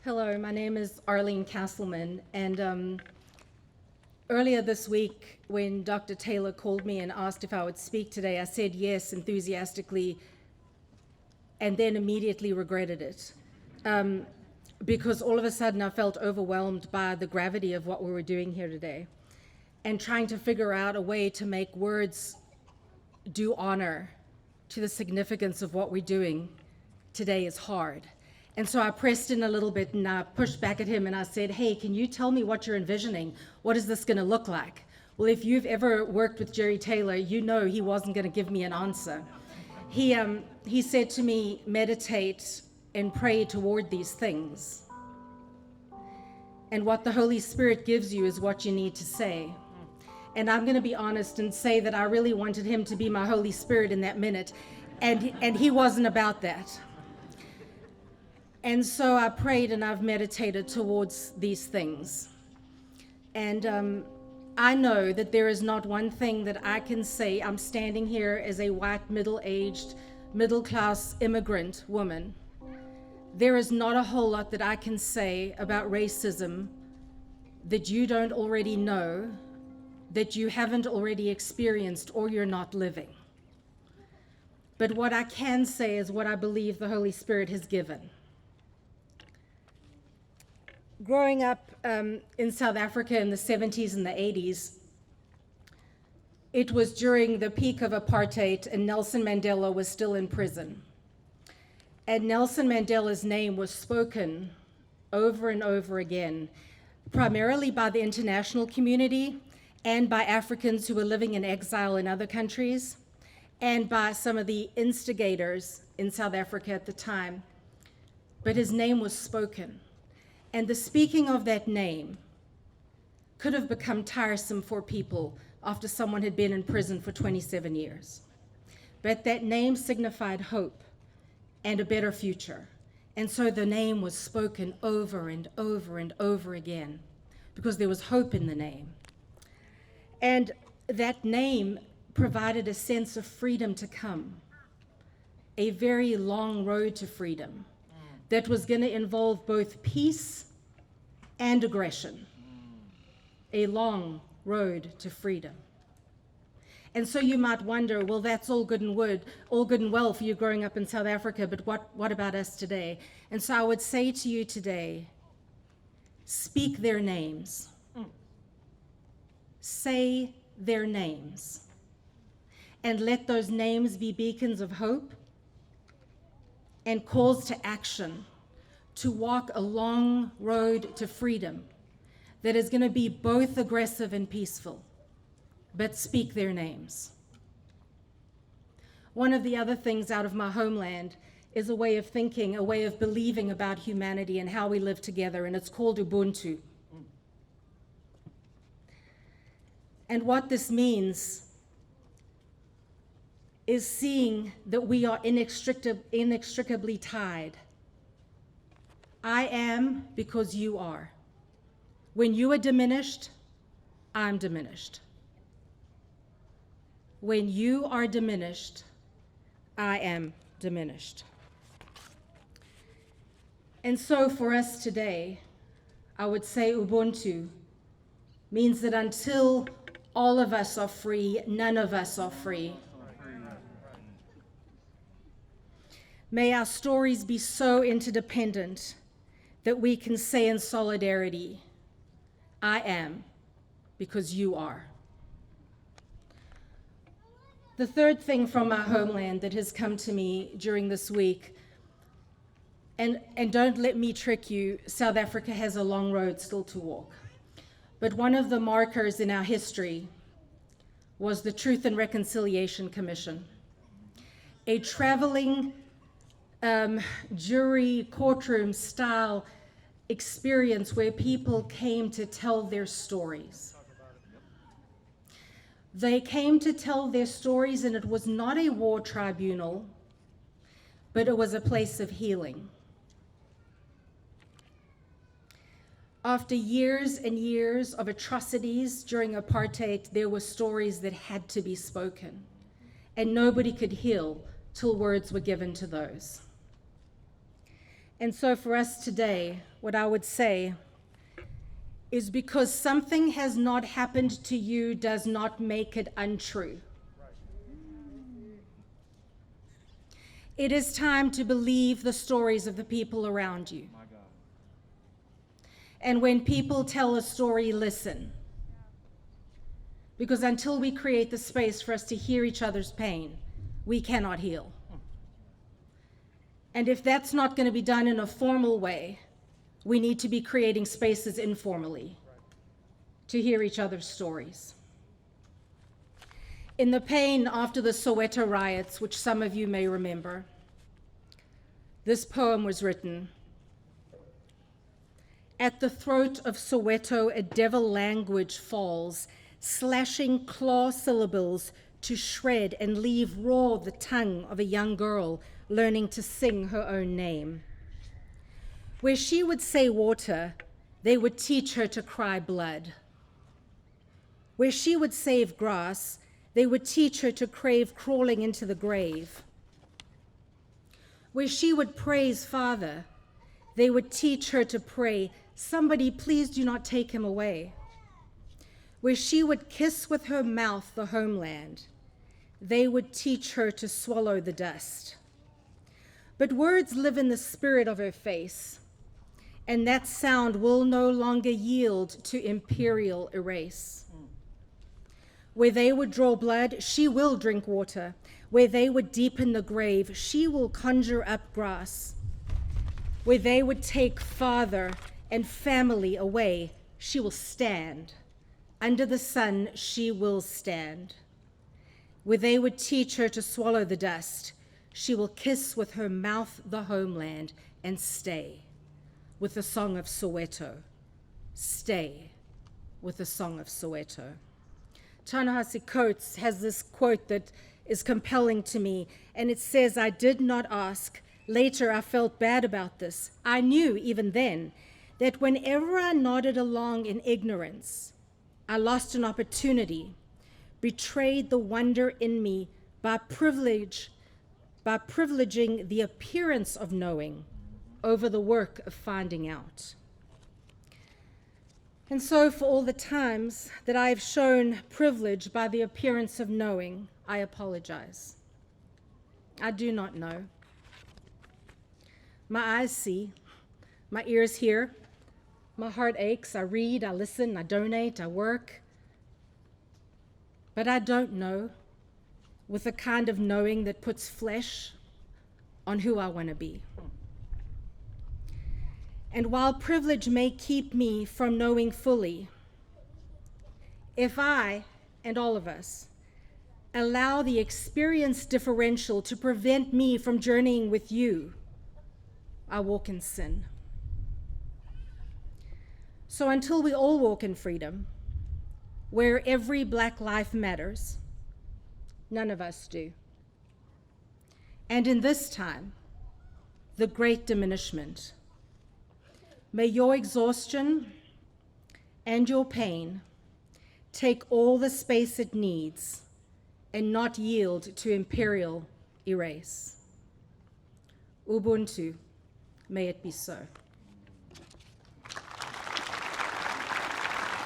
Hello, my name is Arlene Kasselman, and earlier this week when Dr. Taylor called me and asked if I would speak today, I said yes enthusiastically and then immediately regretted it because all of a sudden I felt overwhelmed by the gravity of what we were doing here today and trying to figure out a way to make words do honor to the significance of what we're doing today is hard. And so I pressed in a little bit and I pushed back at him and I said, hey, can you tell me what you're envisioning? What is this going to look like? Well, if you've ever worked with Jerry Taylor, you know he wasn't going to give me an answer. He said to me, meditate and pray toward these things. And what the Holy Spirit gives you is what you need to say. And I'm going to be honest and say that I really wanted him to be my Holy Spirit in that minute. And he wasn't about that. And so I prayed and I've meditated towards these things. And I know that there is not one thing that I can say. I'm standing here as a white, middle-aged, middle-class immigrant woman. There is not a whole lot that I can say about racism that you don't already know, that you haven't already experienced, or you're not living. But what I can say is what I believe the Holy Spirit has given. Growing up in South Africa in the 70s and the 80s, it was during the peak of apartheid and Nelson Mandela was still in prison. And Nelson Mandela's name was spoken over and over again, primarily by the international community and by Africans who were living in exile in other countries, and by some of the instigators in South Africa at the time. But his name was spoken. And the speaking of that name could have become tiresome for people after someone had been in prison for 27 years. But that name signified hope and a better future. And so the name was spoken over and over and over again because there was hope in the name. And that name provided a sense of freedom to come, a very long road to freedom that was going to involve both peace and aggression, a long road to freedom. And so you might wonder, well, that's all good and well for you growing up in South Africa, but what about us today? And so I would say to you today, speak their names. Say their names. And let those names be beacons of hope and calls to action to walk a long road to freedom that is going to be both aggressive and peaceful, but speak their names. One of the other things out of my homeland is a way of thinking, a way of believing about humanity and how we live together, and it's called Ubuntu. And what this means is seeing that we are inextricably tied. I am because you are. When you are diminished, I'm diminished. When you are diminished, I am diminished. And so for us today, I would say Ubuntu means that until all of us are free, none of us are free. May our stories be so interdependent that we can say in solidarity, I am because you are. The third thing from our homeland that has come to me during this week, and don't let me trick you, South Africa has a long road still to walk. But one of the markers in our history was the Truth and Reconciliation Commission, a traveling jury courtroom style experience where people came to tell their stories. They came to tell their stories, and it was not a war tribunal, but it was a place of healing. After years and years of atrocities during apartheid, there were stories that had to be spoken, and nobody could heal till words were given to those. And so for us today, what I would say is because something has not happened to you does not make it untrue. It is time to believe the stories of the people around you. And when people tell a story, listen. Because until we create the space for us to hear each other's pain, we cannot heal. And if that's not going to be done in a formal way, we need to be creating spaces informally to hear each other's stories. In the pain after the Soweto riots, which some of you may remember, this poem was written. At the throat of Soweto, a devil language falls, slashing claw syllables to shred and leave raw the tongue of a young girl learning to sing her own name. Where she would say water, they would teach her to cry blood. Where she would save grass, they would teach her to crave crawling into the grave. Where she would praise Father, they would teach her to pray, somebody please do not take him away. Where she would kiss with her mouth the homeland, they would teach her to swallow the dust. But words live in the spirit of her face, and that sound will no longer yield to imperial erase. Where they would draw blood, she will drink water. Where they would deepen the grave, she will conjure up grass. Where they would take father and family away, she will stand. Under the sun, she will stand. Where they would teach her to swallow the dust, she will kiss with her mouth the homeland and stay with the song of Soweto. Stay with the song of Soweto. Ta-Nehisi Coates has this quote that is compelling to me, and it says, I did not ask. Later, I felt bad about this. I knew even then that whenever I nodded along in ignorance, I lost an opportunity, betrayed the wonder in me by privileging the appearance of knowing over the work of finding out. And so for all the times that I have shown privilege by the appearance of knowing, I apologize. I do not know. My eyes see, my ears hear, my heart aches, I read, I listen, I donate, I work. But I don't know with the kind of knowing that puts flesh on who I want to be. And while privilege may keep me from knowing fully, if I, and all of us, allow the experience differential to prevent me from journeying with you, I walk in sin. So until we all walk in freedom, where every Black life matters, none of us do. And in this time, the great diminishment, may your exhaustion and your pain take all the space it needs and not yield to imperial erase. Ubuntu, may it be so.